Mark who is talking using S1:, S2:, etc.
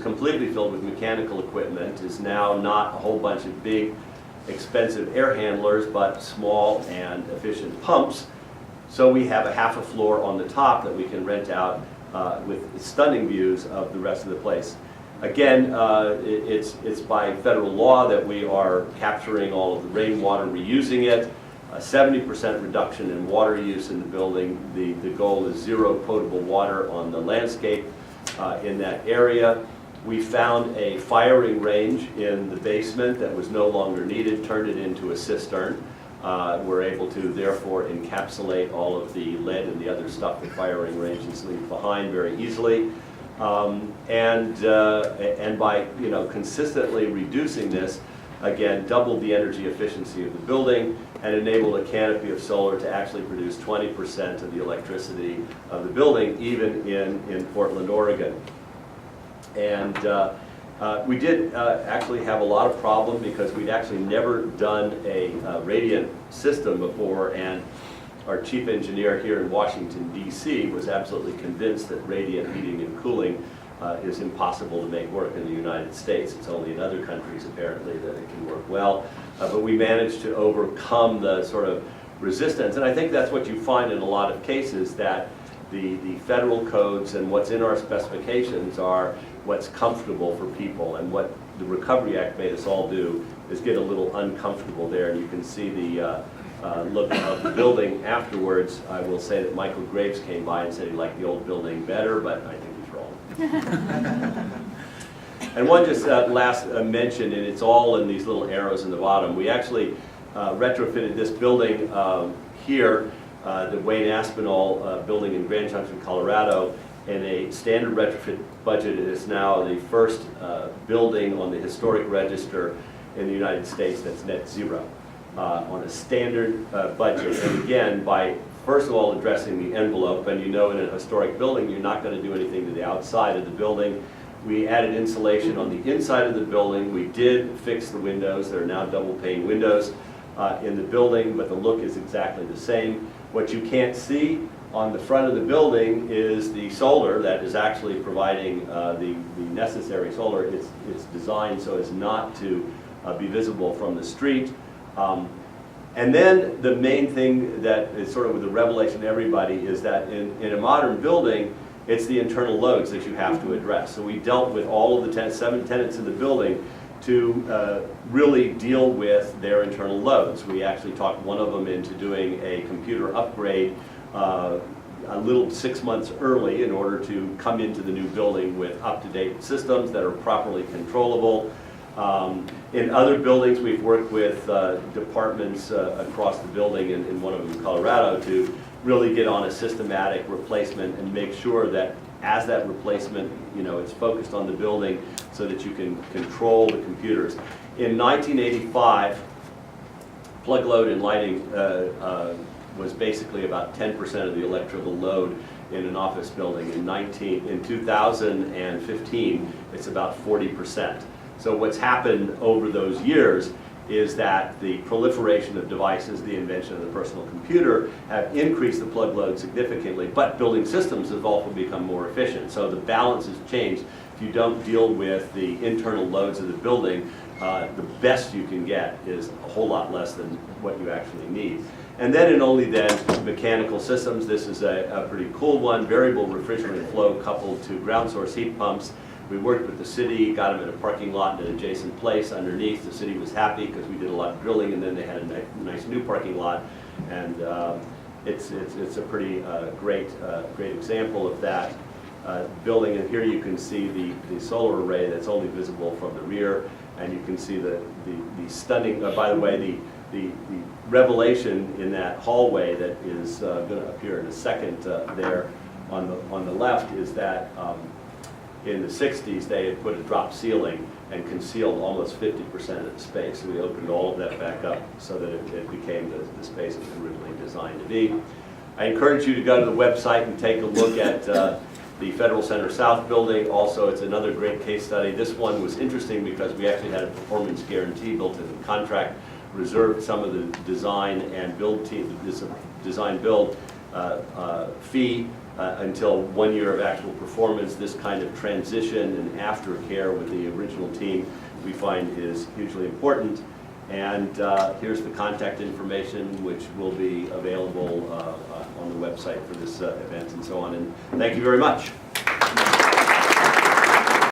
S1: completely filled with mechanical equipment is now not a whole bunch of big, expensive air handlers, but small and efficient pumps. So we have a half a floor on the top that we can rent out with stunning views of the rest of the place. Again, it's by federal law that we are capturing all of the rainwater, reusing it. A 70% reduction in water use in the building. The goal is zero potable water on the landscape in that area. We found a firing range in the basement that was no longer needed, turned it into a cistern. We're able to therefore encapsulate all of the lead and the other stuff that firing ranges leave behind very easily. And by consistently reducing this, again, doubled the energy efficiency of the building and enabled a canopy of solar to actually produce 20% of the electricity of the building, even in Portland, Oregon. And we did actually have a lot of problem because we'd actually never done a radiant system before, and our chief engineer here in Washington, D.C. was absolutely convinced that radiant heating and cooling is impossible to make work in the United States. It's only in other countries, apparently, that it can work well. But we managed to overcome the sort of resistance. And I think that's what you find in a lot of cases, that the federal codes and what's in our specifications are what's comfortable for people. And what the Recovery Act made us all do is get a little uncomfortable there. And you can see the look of the building afterwards. I will say that Michael Graves came by and said he liked the old building better, but I think he's wrong. And one just last mention, and it's all in these little arrows in the bottom. We actually retrofitted this building here, the Wayne Aspinall building in Grand Junction, Colorado, in a standard retrofit budget. It is now the first building on the historic register in the United States that's net zero on a standard budget. And again, by first of all addressing the envelope, and in a historic building you're not going to do anything to the outside of the building. We added insulation on the inside of the building. We did fix the windows. There are now double pane windows in the building, but the look is exactly the same. What you can't see on the front of the building is the solar that is actually providing the necessary solar. It's designed so as not to be visible from the street. And then the main thing that is sort of the revelation to everybody is that in a modern building, it's the internal loads that you have to address. So we dealt with all of the 7 tenants in the building to really deal with their internal loads. We actually talked one of them into doing a computer upgrade a little 6 months early in order to come into the new building with up-to-date systems that are properly controllable. In other buildings, we've worked with departments across the building, in one of them in Colorado, to really get on a systematic replacement and make sure that as that replacement, it's focused on the building so that you can control the computers. In 1985, plug load and lighting was basically about 10% of the electrical load in an office building. In 2015, it's about 40%. So what's happened over those years is that the proliferation of devices, the invention of the personal computer, have increased the plug load significantly, but building systems have also become more efficient. So the balance has changed. If you don't deal with the internal loads of the building, the best you can get is a whole lot less than what you actually need. And then and only then, mechanical systems. This is a pretty cool one, variable refrigerant flow coupled to ground source heat pumps. We worked with the city, got them in a parking lot in an adjacent place underneath. The city was happy because we did a lot of drilling, and then they had a nice new parking lot. And it's a pretty great example of that building. And here you can see the solar array that's only visible from the rear, and you can see the stunning. By the way, the revelation in that hallway that is going to appear in a second there on the left is that. In the 60s, they had put a drop ceiling and concealed almost 50% of the space. So we opened all of that back up so that it became the space it was originally designed to be. I encourage you to go to the website and take a look at the Federal Center South building. Also, it's another great case study. This one was interesting because we actually had a performance guarantee built into the contract, reserved some of the design and build team, this design build fee until 1 year of actual performance, this kind of transition and aftercare with the original team we find is hugely important. And here's the contact information, which will be available on the website for this event and so on. And thank you very much.